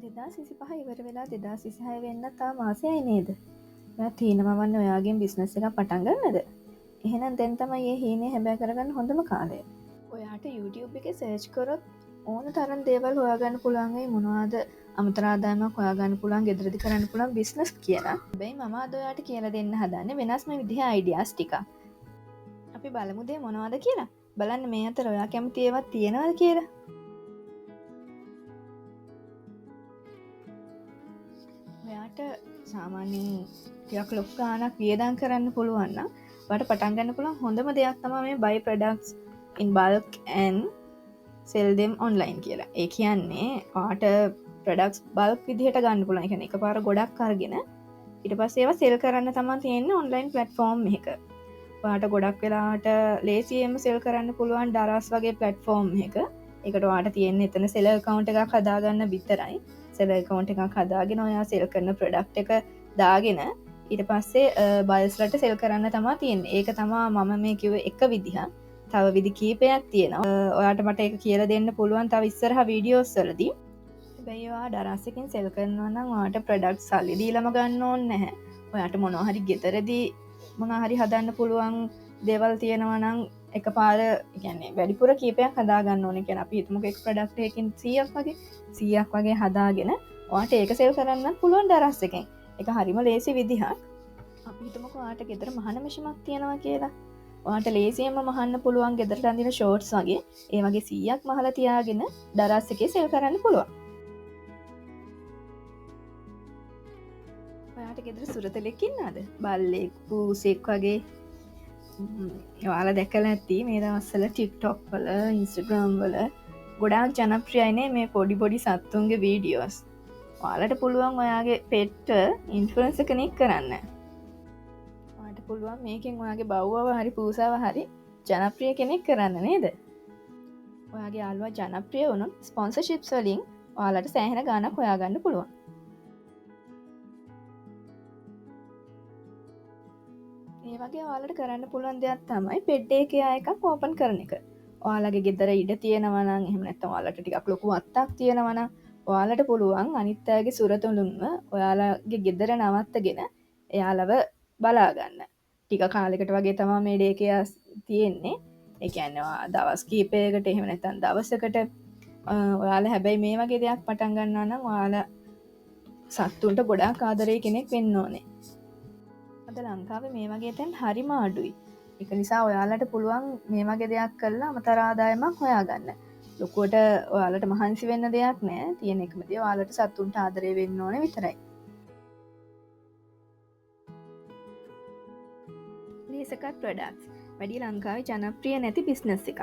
2025 ඉවර වෙලා 2026 වෙන්න තා මාසයයි නේද? ඔයා තීනමවන්න ඔයාගෙන් බිස්නස් එකක් පටන් ගන්නද? එහෙනම් දැන් තමයි මේ හීනේ හැබෑ කරගන්න හොඳම කාලය. ඔයාට YouTube එකේ සර්ච් කරොත් ඕන තරම් දේවල් හොයාගන්න පුළුවන් වෙයි මොනවද අමතර ආදායමක් හොයාගන්න පුළුවන් ගෙදරදී කරන්න පුළුවන් බිස්නස් කියලා. හැබැයි මම අද ඔයාට කියලා දෙන්න හදන්නේ වෙනස්ම විදිහේ අයිඩියාස් ටිකක්. අපි බලමු දේ මොනවද කියලා. බලන්න මේ අතර ඔයා කැමති ඒවා තියෙනවද කියලා. ඔයාට සාමාන්‍යයෙන් ටිකක් ලොකු ගාණක් වියදම් කරන්න පුළුවන් නම් ඔයාට පටන් ගන්න පුළුවන් හොඳම දෙයක් තමයි මේ buy products in bulk and sell them online කියලා. ඒ කියන්නේ ඔයාට products bulk විදිහට ගන්න පුළුවන්. ඒ කියන්නේ එකපාර ගොඩක් අරගෙන ඊට පස්සේ ඒවා sell කරන්න තමයි තියෙන්නේ online platform එකක. ඔයාට ගොඩක් වෙලාවට ලේසියෙන්ම sell කරන්න පුළුවන් Daraz වගේ platform එකක. ඒකට ඔයාට තියෙන්නේ එතන seller account එකක් හදාගන්න විතරයි. සෙලර් account එකක් හදාගෙන ඔයා සෙල් කරන ප්‍රොඩක්ට් එක දාගෙන ඊට පස්සේ බයර්ස්ලට සෙල් කරන්න තමයි තියෙන්නේ. ඒක තමයි මම මේ කිව්වේ එක විදිහක්. තව විදි කීපයක් තියෙනවා. ඔයාට මට ඒක කියලා දෙන්න පුළුවන් තව ඉස්සරහා වීඩියෝස් වලදී. හැබැයි ඔයා Daraz එකෙන් සෙල් කරනවා නම් ඔයාට ප්‍රොඩක්ට් සල්ලි දීලාම ගන්න ඕනේ නැහැ. ඔයාට මොනවා හරි ගෙදරදී මොනවා හරි හදන්න පුළුවන් දේවල් තියෙනවා නම් එකපාර කියන්නේ වැඩිපුර කීපයක් හදාගන්න ඕනේ. කියන්නේ අපි හිතමුකෝ එක ප්‍රොඩක්ට් එකකින් 100ක් වගේ හදාගෙන ඔයාට ඒක සෙල් කරන්න පුළුවන් Daraz එකෙන්. ඒක හරිම ලේසි විදිහක්. අපි හිතමුකෝ ඔයාට ගෙදර මහන මැෂිමක් තියෙනවා කියලා. ඔයාට ලේසියෙන්ම මහන්න පුළුවන් ගෙදරට අඳින ෂෝට්ස් වගේ. ඒ වගේ 100ක් මහලා තියාගෙන Daraz එකේ සෙල් කරන්න පුළුවන්. ඔයාට ගෙදර සුරතලෙක් ඉන්නවද? බල්ලෙක්, පූසෙක් වගේ ඔයාලා දැකලා ඇති මේ දවස්වල TikTok වල Instagram වල ගොඩාක් ජනප්‍රියයිනේ මේ පොඩි සත්තුන්ගේ වීඩියෝස්. ඔයාලට පුළුවන් ඔයාගේ පෙට්ට ඉන්ෆ්ලුවෙන්සර් කෙනෙක් කරන්න. ඔයාලට පුළුවන් මේකෙන් ඔයාගේ බව්වව හරි පූසාව හරි ජනප්‍රිය කෙනෙක් කරන්න නේද? ඔයාගේ යාළුවා ජනප්‍රිය වුණොත් ස්පොන්සර්ෂිප්ස් වලින් ඔයාලට සෑහෙන ගාණක් හොයාගන්න පුළුවන්. ඒ වගේ ඔයාලට කරන්න පුළුවන් දෙයක් තමයි පෙට් ඩේ කෙයා එකක් ඕපන් කරන එක. ඔයාලගේ ගෙදර ඉඩ තියෙනවා නම් එහෙම නැත්නම් ඔයාලට ටිකක් ලොකු අත්තක් තියෙනවා නම් ඔයාලට පුළුවන් අනිත් අයගේ සුරතුළුන්ව ඔයාලගේ ගෙදර නවත්තගෙන එයාලව බලා ගන්න. ටික කාලයකට වගේ තමයි මේ ඩේ කෙයා තියෙන්නේ. ඒ කියන්නේ දවස් කීපයකට එහෙම නැත්නම් දවසකට ඔයාලා හැබැයි මේ වගේ දෙයක් පටන් ගන්නවා නම් ඔයාලා සත්තුන්ට ගොඩාක් ආදරේ කෙනෙක් වෙන්න ඕනේ. අද ලංකාවේ මේ වගේ තැන් හරිම අඩුයි. ඒක නිසා ඔයාලට පුළුවන් මේ වගේ දෙයක් කරලා අමතර ආදායමක් හොයාගන්න. ලොකුවට ඔයාලට මහන්සි වෙන්න දෙයක් නෑ. තියෙන එකම දේ ඔයාලට සතුන්ට ආදරේ වෙන්න ඕනේ විතරයි. ලේසකට් ප්‍රොඩක්ට්ස් වැඩි ලංකාවේ ජනප්‍රිය නැති බිස්නස් එකක්.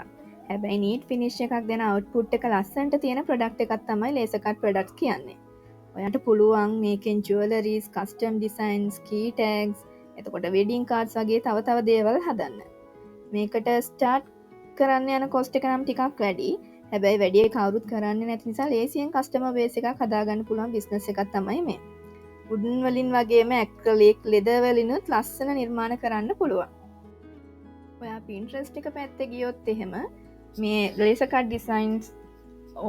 හැබැයි නීට් ෆිනිෂ් එකක් දෙන අවුට්පුට් එක ලස්සනට තියෙන ප්‍රොඩක්ට් එකක් තමයි ලේසකට් ප්‍රොඩක්ට්ස් කියන්නේ. ඔයාට පුළුවන් මේකෙන් ජුවලරීස්, කස්ටම් ඩිසයින්ස්, කී ටැග්ස්, එතකොට වෙඩින් කාඩ්ස් වගේ තව දේවල් හදන්න. මේකට ස්ටාර්ට් කරන්න යන කොස්ට් එක නම් ටිකක් වැඩි. හැබැයි වැඩි කවුරුත් කරන්නේ නැති නිසා ලේසියෙන් කස්ටමර් බේස් එකක් හදාගන්න පුළුවන් බිස්නස් එකක් තමයි මේ. වුඩන් වලින් වගේම ඇක්‍රලික්, ලෙදර් වලිනුත් ලස්සන නිර්මාණ කරන්න පුළුවන්. ඔයා Pinterest එක පැත්තේ ගියොත් එහෙම මේ ලේසර් කට් ඩිසයින්ස්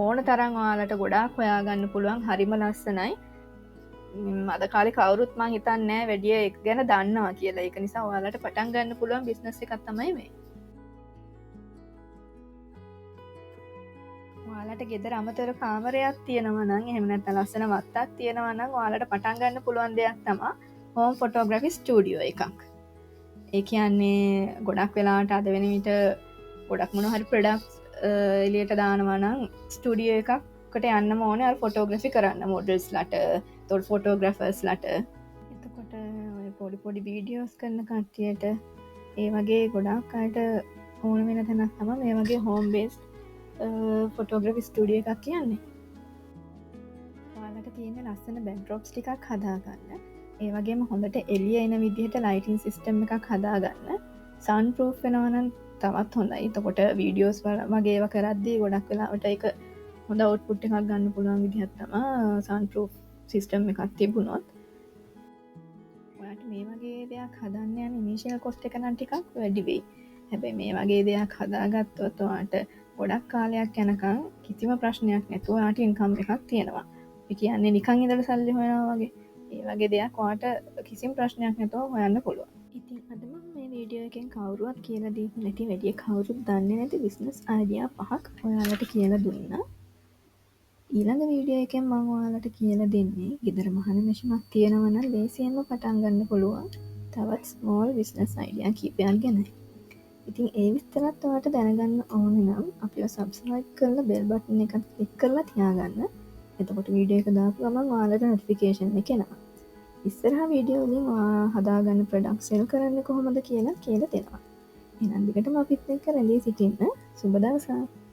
ඕන තරම් ඔයාලට ගොඩාක් හොයාගන්න පුළුවන්. හරිම ලස්සනයි. අද කාලේ කවුරුත් මං හිතන්නේ නැහැ වැඩි ඒක ගැන දන්නවා කියලා. ඒක නිසා ඔයාලට පටන් ගන්න පුළුවන් බිස්නස් එකක් තමයි මේ. ඔයාලට ගෙදර අමතර කාමරයක් තියෙනවා නම් එහෙම නැත්නම් ලස්සන වත්තක් තියෙනවා නම් ඔයාලට පටන් ගන්න පුළුවන් දෙයක් තමයි හෝම් ෆොටෝග්‍රැෆි ස්ටුඩියෝ එකක්. ඒ කියන්නේ ගොඩක් වෙලාවට අද වෙන විට ගොඩක් මොන හරි ප්‍රොඩක්ට්ස් එලියට දානවා නම් ස්ටුඩියෝ එකකට යන්නම ඕනේ අර ෆොටෝග්‍රැෆි කරන්න මොඩල්ස්ලට, තොල් ෆොටෝග්‍රැෆර්ස්ලට. එතකොට ඔය පොඩි වීඩියෝස් කරන කට්ටියට ඒ වගේ ගොඩාක් අයට ඕන වෙන තැනක් තමයි මේ වගේ හෝම් බේස්ඩ් ෆොටෝග්‍රැෆි ස්ටුඩියෝ එකක් කියන්නේ. ඔයාලට තියෙන ලස්සන බෑක්ඩ්‍රොප්ස් ටිකක් හදාගන්න. ඒ වගේම හොඳට එළිය එන විදිහට ලයිටින් සිස්ටම් එකක් හදාගන්න. සන් ප්‍රූෆ් වෙනවා නම් තවත් හොඳයි. එතකොට වීඩියෝස් වගේ ඒවා කරද්දී ගොඩක් වෙලාවට ඒක හොඳ අවුට්පුට් එකක් ගන්න පුළුවන් විදිහක් තමයි සන් ප්‍රූෆ් සිස්ටම් එකක් තිබුණොත්. ඔයාට මේ වගේ දෙයක් හදන්න යන ඉනිෂියල් කොස්ට් එක නම් ටිකක් වැඩි වෙයි. හැබැයි මේ වගේ දෙයක් හදාගත්තොත් ඔයාට ගොඩක් කාලයක් යනකම් කිසිම ප්‍රශ්නයක් නැතුව ඔයාට ඉන්කම් එකක් තියෙනවා. කියන්නේ නිකං ඉදල සල්ලි හොයෙනවා වගේ ඒ වගේ දෙයක් වාට කිසිම් ප්‍රශ්නයක් නැතව හොයන්න පුළුවන්. ඉතින් අදම මේ වීඩියෝ එකෙන් කවරුවත් කියලා දී නැති වැඩිය කවුරුත් දන්න නැති බිස්නස් අයිඩියා 5ක් ඔයාලට කියලා දුන්න. ඊළඟ වීඩියෝ එකෙන් මං ඔයාලට කියලා දෙන්නේ ගෙදර මහන මැෂිමක් තියෙනවනම් ලේසියෙන්ම පටන් ගන්න පුළුවන් තවත් ස්මෝල් බිස්නස් අයිඩියා කීපයක් ගැන. ඉතින් ඒ විස්තරත් ඔයාලට දැනගන්න ඕන නම් අපිව සබ්ස්ක්‍රයිබ් කරලා බෙල් බටන් එකත් ක්ලික් කරලා තියාගන්න. එතකොට වීඩියෝ එක දාපු ගමන් ඔයාලට නොටිෆිකේෂන් එක එනවා. ඉස්සරහා වීඩියෝ වලින් ඔයා හදාගන්න ප්‍රොඩක්ට් සෙල් කරන්න කොහොමද කියලා දෙනවා. එහෙනම් දිගටම අපිත් එක්ක රැඳී සිටින්න. සුබ දවසක්.